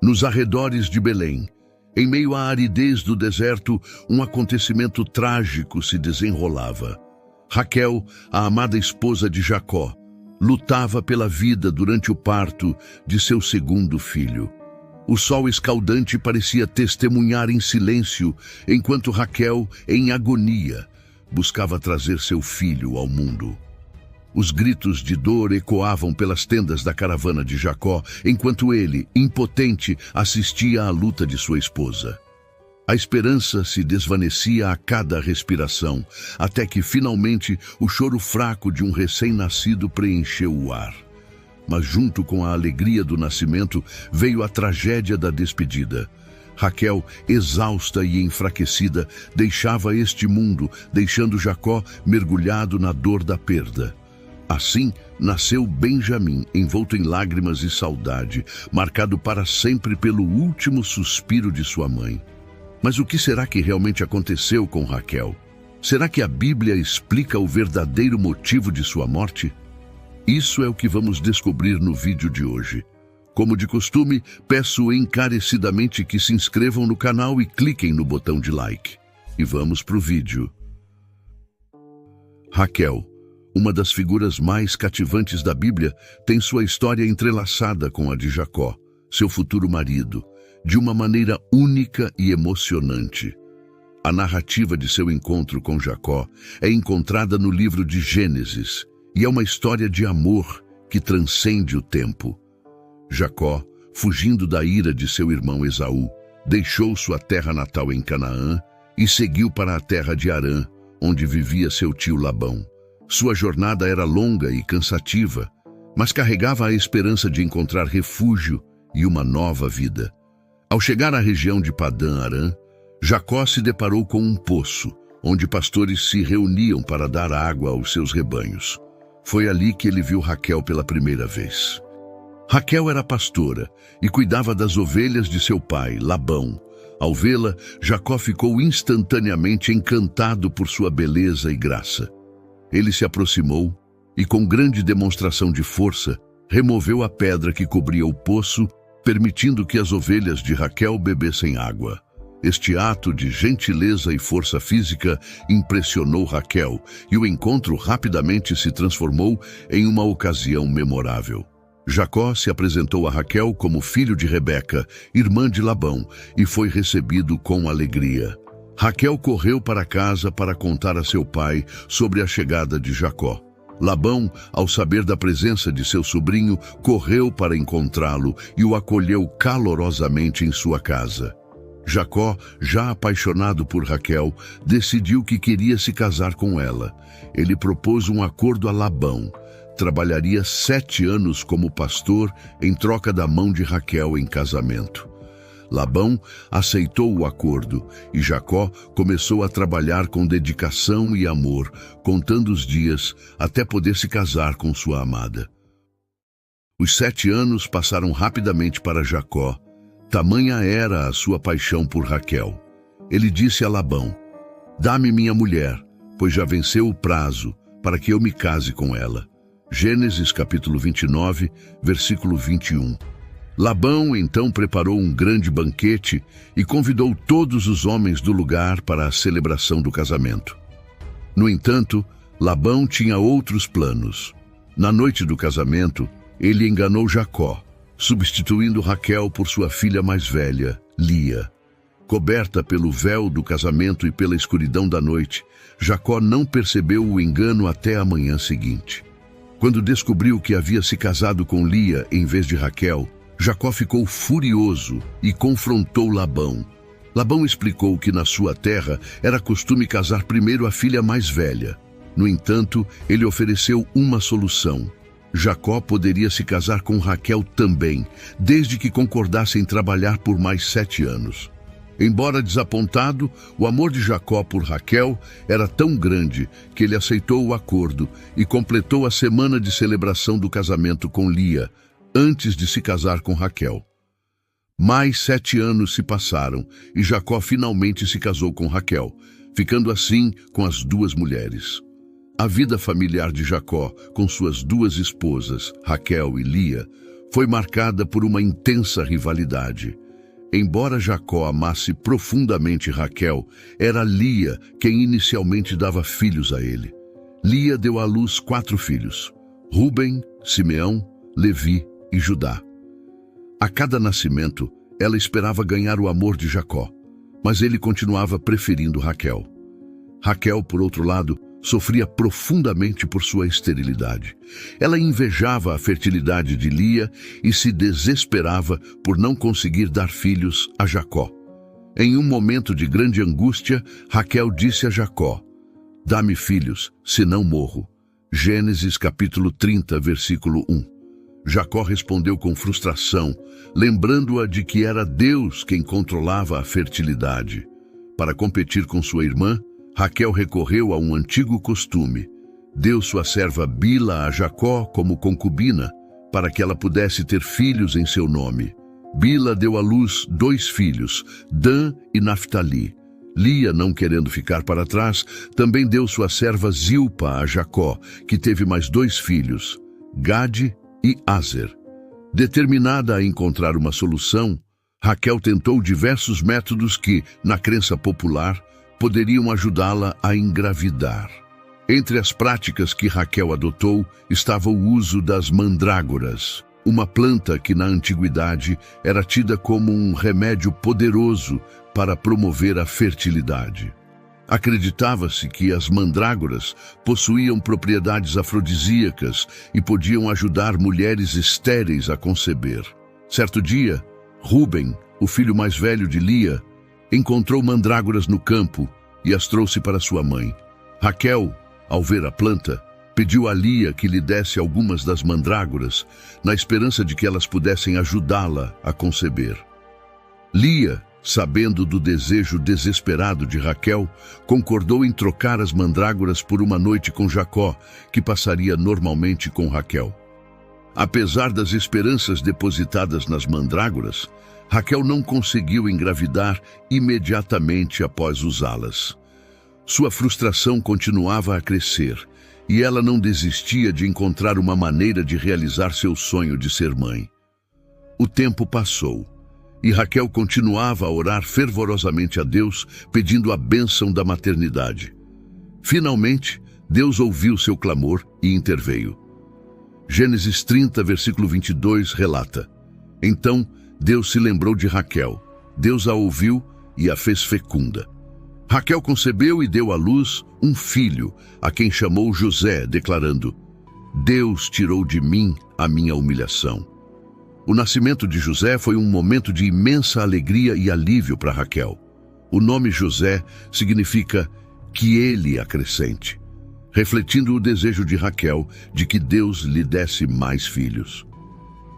Nos arredores de Belém, em meio à aridez do deserto, um acontecimento trágico se desenrolava. Raquel, a amada esposa de Jacó, lutava pela vida durante o parto de seu segundo filho. O sol escaldante parecia testemunhar em silêncio, enquanto Raquel, em agonia, buscava trazer seu filho ao mundo. Os gritos de dor ecoavam pelas tendas da caravana de Jacó, enquanto ele, impotente, assistia à luta de sua esposa. A esperança se desvanecia a cada respiração, até que, finalmente, o choro fraco de um recém-nascido preencheu o ar. Mas junto com a alegria do nascimento, veio a tragédia da despedida. Raquel, exausta e enfraquecida, deixava este mundo, deixando Jacó mergulhado na dor da perda. Assim, nasceu Benjamim, envolto em lágrimas e saudade, marcado para sempre pelo último suspiro de sua mãe. Mas o que será que realmente aconteceu com Raquel? Será que a Bíblia explica o verdadeiro motivo de sua morte? Isso é o que vamos descobrir no vídeo de hoje. Como de costume, peço encarecidamente que se inscrevam no canal e cliquem no botão de like. E vamos para o vídeo. Raquel, uma das figuras mais cativantes da Bíblia, tem sua história entrelaçada com a de Jacó, seu futuro marido, de uma maneira única e emocionante. A narrativa de seu encontro com Jacó é encontrada no livro de Gênesis e é uma história de amor que transcende o tempo. Jacó, fugindo da ira de seu irmão Esaú, deixou sua terra natal em Canaã e seguiu para a terra de Harã, onde vivia seu tio Labão. Sua jornada era longa e cansativa, mas carregava a esperança de encontrar refúgio e uma nova vida. Ao chegar à região de Padã-Arã, Jacó se deparou com um poço, onde pastores se reuniam para dar água aos seus rebanhos. Foi ali que ele viu Raquel pela primeira vez. Raquel era pastora e cuidava das ovelhas de seu pai, Labão. Ao vê-la, Jacó ficou instantaneamente encantado por sua beleza e graça. Ele se aproximou e, com grande demonstração de força, removeu a pedra que cobria o poço, permitindo que as ovelhas de Raquel bebessem água. Este ato de gentileza e força física impressionou Raquel e o encontro rapidamente se transformou em uma ocasião memorável. Jacó se apresentou a Raquel como filho de Rebeca, irmã de Labão, e foi recebido com alegria. Raquel correu para casa para contar a seu pai sobre a chegada de Jacó. Labão, ao saber da presença de seu sobrinho, correu para encontrá-lo e o acolheu calorosamente em sua casa. Jacó, já apaixonado por Raquel, decidiu que queria se casar com ela. Ele propôs um acordo a Labão. Trabalharia 7 anos como pastor em troca da mão de Raquel em casamento. Labão aceitou o acordo e Jacó começou a trabalhar com dedicação e amor, contando os dias até poder se casar com sua amada. Os 7 anos passaram rapidamente para Jacó. Tamanha era a sua paixão por Raquel. Ele disse a Labão: "Dá-me minha mulher, pois já venceu o prazo para que eu me case com ela." Gênesis capítulo 29, versículo 21. Labão então preparou um grande banquete e convidou todos os homens do lugar para a celebração do casamento. No entanto, Labão tinha outros planos. Na noite do casamento, ele enganou Jacó, substituindo Raquel por sua filha mais velha, Lia. Coberta pelo véu do casamento e pela escuridão da noite, Jacó não percebeu o engano até a manhã seguinte. Quando descobriu que havia se casado com Lia em vez de Raquel, Jacó ficou furioso e confrontou Labão. Labão explicou que na sua terra era costume casar primeiro a filha mais velha. No entanto, ele ofereceu uma solução. Jacó poderia se casar com Raquel também, desde que concordassem trabalhar por mais 7 anos. Embora desapontado, o amor de Jacó por Raquel era tão grande que ele aceitou o acordo e completou a semana de celebração do casamento com Lia, antes de se casar com Raquel. Mais 7 anos se passaram e Jacó finalmente se casou com Raquel, ficando assim com as 2 mulheres. A vida familiar de Jacó, com suas 2 esposas, Raquel e Lia, foi marcada por uma intensa rivalidade. Embora Jacó amasse profundamente Raquel, era Lia quem inicialmente dava filhos a ele. Lia deu à luz 4 filhos: Rúben, Simeão, Levi e Judá. A cada nascimento, ela esperava ganhar o amor de Jacó, mas ele continuava preferindo Raquel. Raquel, por outro lado, sofria profundamente por sua esterilidade. Ela invejava a fertilidade de Lia e se desesperava por não conseguir dar filhos a Jacó. Em um momento de grande angústia, Raquel disse a Jacó: "Dá-me filhos, senão morro." Gênesis capítulo 30, versículo 1. Jacó respondeu com frustração, lembrando-a de que era Deus quem controlava a fertilidade. Para competir com sua irmã, Raquel recorreu a um antigo costume. Deu sua serva Bila a Jacó como concubina, para que ela pudesse ter filhos em seu nome. Bila deu à luz 2 filhos, Dan e Naftali. Lia, não querendo ficar para trás, também deu sua serva Zilpa a Jacó, que teve mais 2 filhos, Gade e Aser. Determinada a encontrar uma solução, Raquel tentou diversos métodos que, na crença popular, poderiam ajudá-la a engravidar. Entre as práticas que Raquel adotou estava o uso das mandrágoras, uma planta que na antiguidade era tida como um remédio poderoso para promover a fertilidade. Acreditava-se que as mandrágoras possuíam propriedades afrodisíacas e podiam ajudar mulheres estéreis a conceber. Certo dia, Rúben, o filho mais velho de Lia, encontrou mandrágoras no campo e as trouxe para sua mãe. Raquel, ao ver a planta, pediu a Lia que lhe desse algumas das mandrágoras, na esperança de que elas pudessem ajudá-la a conceber. Lia, sabendo do desejo desesperado de Raquel, concordou em trocar as mandrágoras por uma noite com Jacó, que passaria normalmente com Raquel. Apesar das esperanças depositadas nas mandrágoras, Raquel não conseguiu engravidar imediatamente após usá-las. Sua frustração continuava a crescer, e ela não desistia de encontrar uma maneira de realizar seu sonho de ser mãe. O tempo passou, e Raquel continuava a orar fervorosamente a Deus, pedindo a bênção da maternidade. Finalmente, Deus ouviu seu clamor e interveio. Gênesis 30, versículo 22, relata: Então, Deus se lembrou de Raquel. Deus a ouviu e a fez fecunda. Raquel concebeu e deu à luz um filho, a quem chamou José, declarando: Deus tirou de mim a minha humilhação. O nascimento de José foi um momento de imensa alegria e alívio para Raquel. O nome José significa que ele acrescente, refletindo o desejo de Raquel de que Deus lhe desse mais filhos.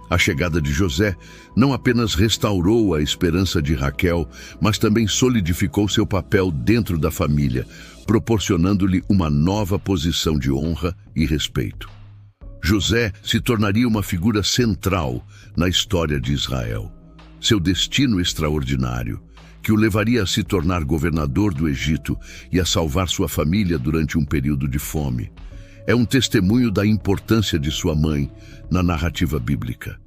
A chegada de José não apenas restaurou a esperança de Raquel, mas também solidificou seu papel dentro da família, proporcionando-lhe uma nova posição de honra e respeito. José se tornaria uma figura central na história de Israel. Seu destino extraordinário, que o levaria a se tornar governador do Egito e a salvar sua família durante um período de fome, é um testemunho da importância de sua mãe na narrativa bíblica.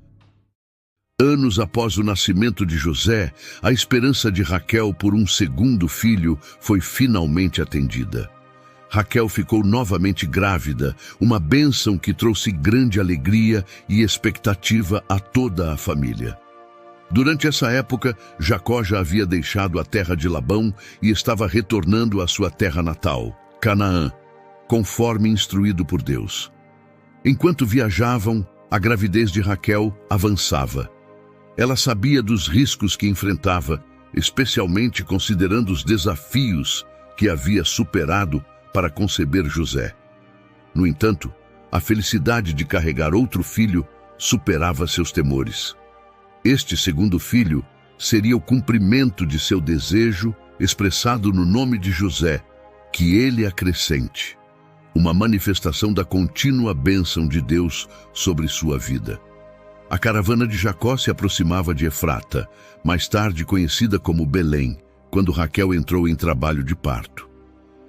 Anos após o nascimento de José, a esperança de Raquel por um segundo filho foi finalmente atendida. Raquel ficou novamente grávida, uma bênção que trouxe grande alegria e expectativa a toda a família. Durante essa época, Jacó já havia deixado a terra de Labão e estava retornando à sua terra natal, Canaã, conforme instruído por Deus. Enquanto viajavam, a gravidez de Raquel avançava. Ela sabia dos riscos que enfrentava, especialmente considerando os desafios que havia superado para conceber José. No entanto, a felicidade de carregar outro filho superava seus temores. Este segundo filho seria o cumprimento de seu desejo expressado no nome de José, que ele acrescente, uma manifestação da contínua bênção de Deus sobre sua vida. A caravana de Jacó se aproximava de Efrata, mais tarde conhecida como Belém, quando Raquel entrou em trabalho de parto.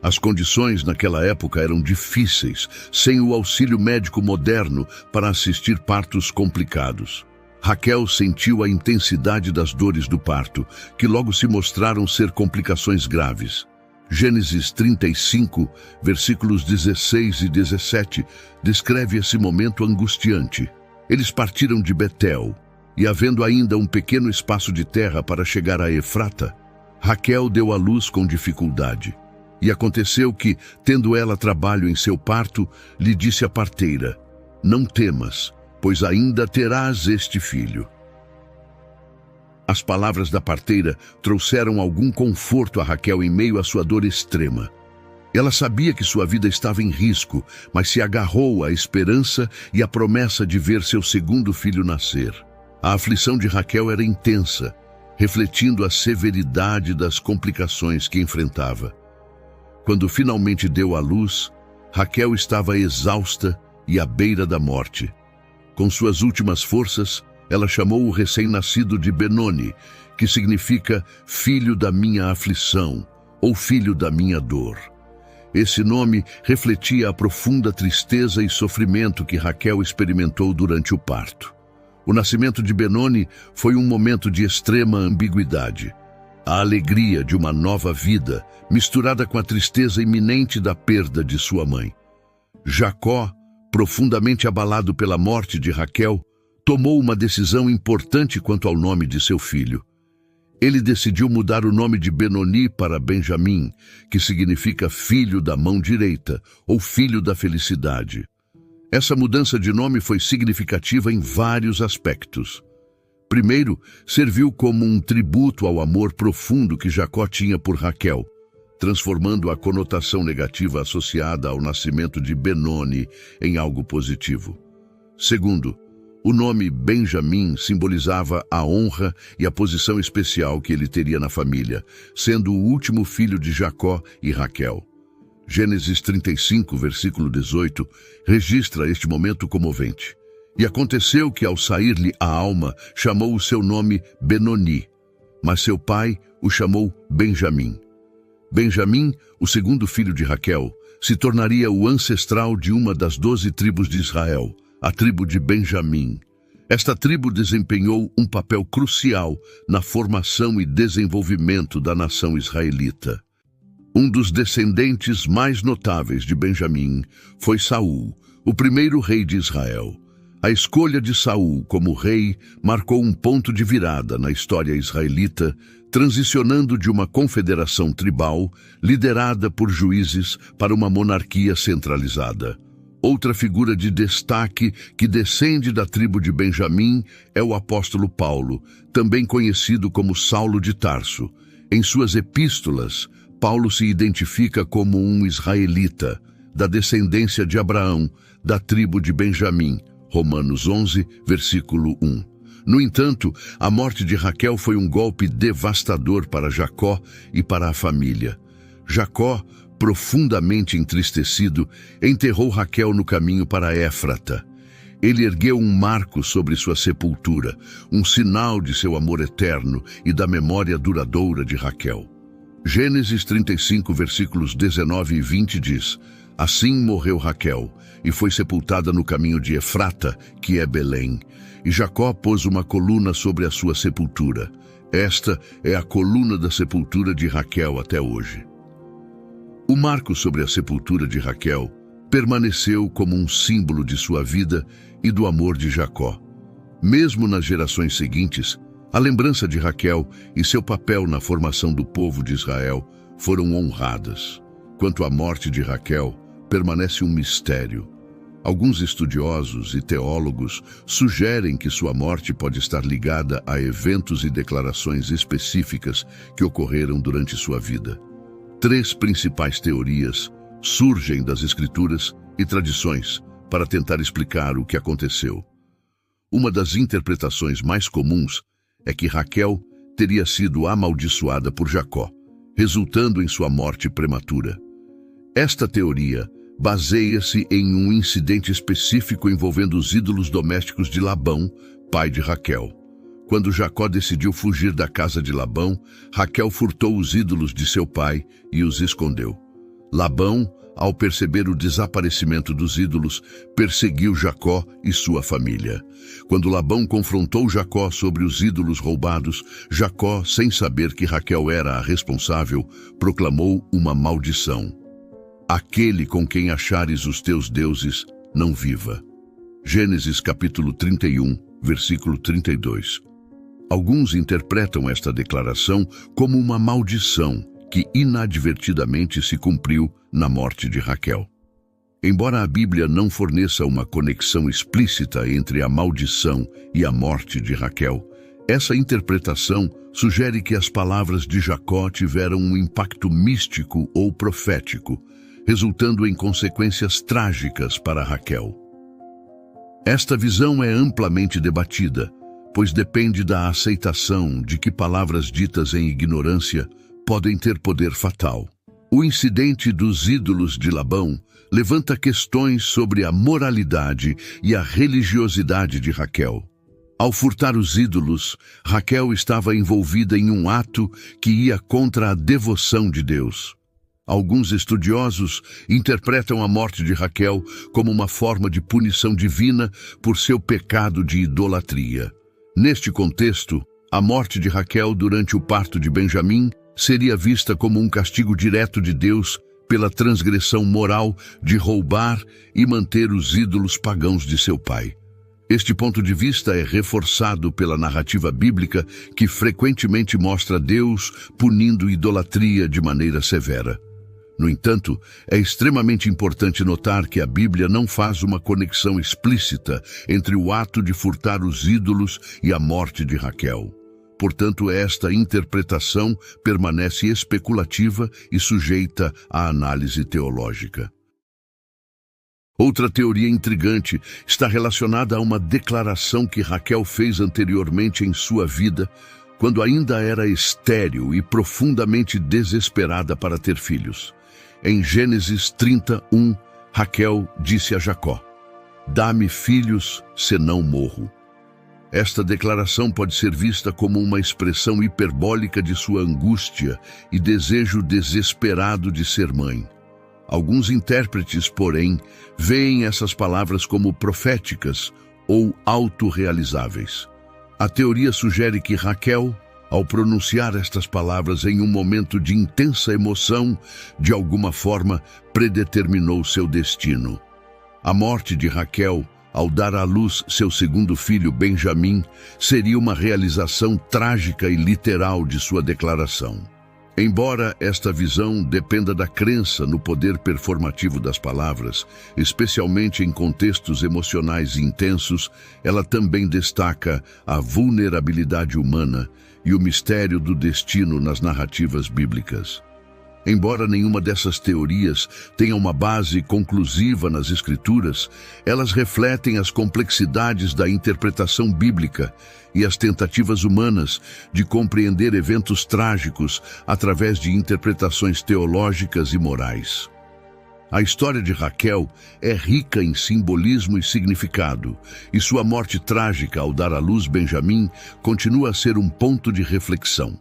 As condições naquela época eram difíceis, sem o auxílio médico moderno para assistir partos complicados. Raquel sentiu a intensidade das dores do parto, que logo se mostraram ser complicações graves. Gênesis 35, versículos 16 e 17, descreve esse momento angustiante. Eles partiram de Betel, e havendo ainda um pequeno espaço de terra para chegar a Efrata, Raquel deu à luz com dificuldade. E aconteceu que, tendo ela trabalho em seu parto, lhe disse a parteira: "Não temas, pois ainda terás este filho." As palavras da parteira trouxeram algum conforto a Raquel em meio à sua dor extrema. Ela sabia que sua vida estava em risco, mas se agarrou à esperança e à promessa de ver seu segundo filho nascer. A aflição de Raquel era intensa, refletindo a severidade das complicações que enfrentava. Quando finalmente deu à luz, Raquel estava exausta e à beira da morte. Com suas últimas forças, ela chamou o recém-nascido de Benoni, que significa filho da minha aflição, ou filho da minha dor. Esse nome refletia a profunda tristeza e sofrimento que Raquel experimentou durante o parto. O nascimento de Benoni foi um momento de extrema ambiguidade. A alegria de uma nova vida, misturada com a tristeza iminente da perda de sua mãe. Jacó, profundamente abalado pela morte de Raquel, tomou uma decisão importante quanto ao nome de seu filho. Ele decidiu mudar o nome de Benoni para Benjamim, que significa filho da mão direita, ou filho da felicidade. Essa mudança de nome foi significativa em vários aspectos. Primeiro, serviu como um tributo ao amor profundo que Jacó tinha por Raquel, transformando a conotação negativa associada ao nascimento de Benoni em algo positivo. Segundo, o nome Benjamim simbolizava a honra e a posição especial que ele teria na família, sendo o último filho de Jacó e Raquel. Gênesis 35, versículo 18, registra este momento comovente. E aconteceu que, ao sair-lhe a alma, chamou o seu nome Benoni, mas seu pai o chamou Benjamim. Benjamim, o segundo filho de Raquel, se tornaria o ancestral de uma das 12 tribos de Israel, a tribo de Benjamim. Esta tribo desempenhou um papel crucial na formação e desenvolvimento da nação israelita. Um dos descendentes mais notáveis de Benjamim foi Saul, o primeiro rei de Israel. A escolha de Saul como rei marcou um ponto de virada na história israelita, transicionando de uma confederação tribal, liderada por juízes, para uma monarquia centralizada. Outra figura de destaque que descende da tribo de Benjamim é o apóstolo Paulo, também conhecido como Saulo de Tarso. Em suas epístolas, Paulo se identifica como um israelita, da descendência de Abraão, da tribo de Benjamim. Romanos 11, versículo 1. No entanto, a morte de Raquel foi um golpe devastador para Jacó e para a família. Jacó, profundamente entristecido, enterrou Raquel no caminho para Éfrata. Ele ergueu um marco sobre sua sepultura, um sinal de seu amor eterno e da memória duradoura de Raquel. Gênesis 35, versículos 19 e 20 diz: "Assim morreu Raquel, e foi sepultada no caminho de Efrata, que é Belém. E Jacó pôs uma coluna sobre a sua sepultura. Esta é a coluna da sepultura de Raquel até hoje." O marco sobre a sepultura de Raquel permaneceu como um símbolo de sua vida e do amor de Jacó. Mesmo nas gerações seguintes, a lembrança de Raquel e seu papel na formação do povo de Israel foram honradas. Quanto à morte de Raquel, permanece um mistério. Alguns estudiosos e teólogos sugerem que sua morte pode estar ligada a eventos e declarações específicas que ocorreram durante sua vida. 3 principais teorias surgem das escrituras e tradições para tentar explicar o que aconteceu. Uma das interpretações mais comuns é que Raquel teria sido amaldiçoada por Jacó, resultando em sua morte prematura. Esta teoria baseia-se em um incidente específico envolvendo os ídolos domésticos de Labão, pai de Raquel. Quando Jacó decidiu fugir da casa de Labão, Raquel furtou os ídolos de seu pai e os escondeu. Labão, ao perceber o desaparecimento dos ídolos, perseguiu Jacó e sua família. Quando Labão confrontou Jacó sobre os ídolos roubados, Jacó, sem saber que Raquel era a responsável, proclamou uma maldição: aquele com quem achares os teus deuses, não viva. Gênesis capítulo 31, versículo 32. Alguns interpretam esta declaração como uma maldição que inadvertidamente se cumpriu na morte de Raquel. Embora a Bíblia não forneça uma conexão explícita entre a maldição e a morte de Raquel, essa interpretação sugere que as palavras de Jacó tiveram um impacto místico ou profético, resultando em consequências trágicas para Raquel. Esta visão é amplamente debatida, pois depende da aceitação de que palavras ditas em ignorância podem ter poder fatal. O incidente dos ídolos de Labão levanta questões sobre a moralidade e a religiosidade de Raquel. Ao furtar os ídolos, Raquel estava envolvida em um ato que ia contra a devoção de Deus. Alguns estudiosos interpretam a morte de Raquel como uma forma de punição divina por seu pecado de idolatria. Neste contexto, a morte de Raquel durante o parto de Benjamim seria vista como um castigo direto de Deus pela transgressão moral de roubar e manter os ídolos pagãos de seu pai. Este ponto de vista é reforçado pela narrativa bíblica, que frequentemente mostra Deus punindo idolatria de maneira severa. No entanto, é extremamente importante notar que a Bíblia não faz uma conexão explícita entre o ato de furtar os ídolos e a morte de Raquel. Portanto, esta interpretação permanece especulativa e sujeita à análise teológica. Outra teoria intrigante está relacionada a uma declaração que Raquel fez anteriormente em sua vida, quando ainda era estéril e profundamente desesperada para ter filhos. Em Gênesis 31, Raquel disse a Jacó: "Dá-me filhos, senão morro." Esta declaração pode ser vista como uma expressão hiperbólica de sua angústia e desejo desesperado de ser mãe. Alguns intérpretes, porém, veem essas palavras como proféticas ou autorrealizáveis. A teoria sugere que Raquel, ao pronunciar estas palavras em um momento de intensa emoção, de alguma forma predeterminou seu destino. A morte de Raquel, ao dar à luz seu segundo filho, Benjamim, seria uma realização trágica e literal de sua declaração. Embora esta visão dependa da crença no poder performativo das palavras, especialmente em contextos emocionais intensos, ela também destaca a vulnerabilidade humana e o mistério do destino nas narrativas bíblicas. Embora nenhuma dessas teorias tenha uma base conclusiva nas Escrituras, elas refletem as complexidades da interpretação bíblica e as tentativas humanas de compreender eventos trágicos através de interpretações teológicas e morais. A história de Raquel é rica em simbolismo e significado, e sua morte trágica ao dar à luz Benjamim continua a ser um ponto de reflexão.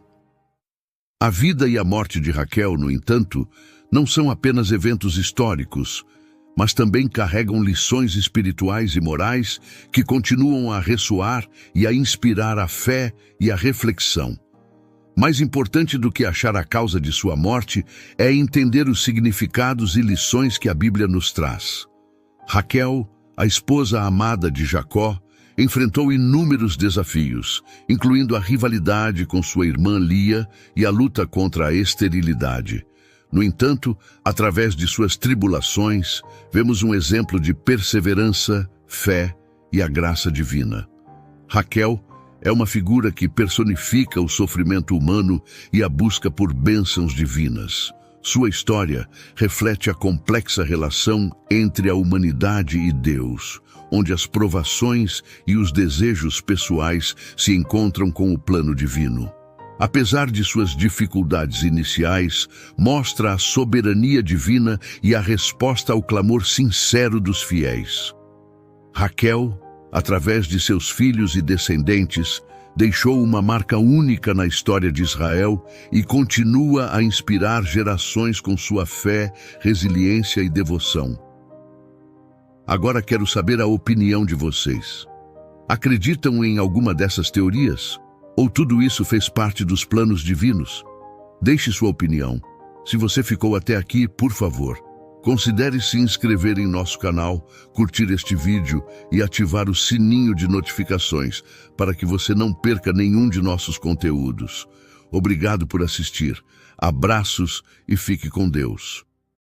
A vida e a morte de Raquel, no entanto, não são apenas eventos históricos, mas também carregam lições espirituais e morais que continuam a ressoar e a inspirar a fé e a reflexão. Mais importante do que achar a causa de sua morte é entender os significados e lições que a Bíblia nos traz. Raquel, a esposa amada de Jacó, enfrentou inúmeros desafios, incluindo a rivalidade com sua irmã Lia e a luta contra a esterilidade. No entanto, através de suas tribulações, vemos um exemplo de perseverança, fé e a graça divina. Raquel é uma figura que personifica o sofrimento humano e a busca por bênçãos divinas. Sua história reflete a complexa relação entre a humanidade e Deus, onde as provações e os desejos pessoais se encontram com o plano divino. Apesar de suas dificuldades iniciais, mostra a soberania divina e a resposta ao clamor sincero dos fiéis. Raquel, através de seus filhos e descendentes, deixou uma marca única na história de Israel e continua a inspirar gerações com sua fé, resiliência e devoção. Agora quero saber a opinião de vocês. Acreditam em alguma dessas teorias? Ou tudo isso fez parte dos planos divinos? Deixe sua opinião. Se você ficou até aqui, por favor, considere se inscrever em nosso canal, curtir este vídeo e ativar o sininho de notificações para que você não perca nenhum de nossos conteúdos. Obrigado por assistir. Abraços e fique com Deus.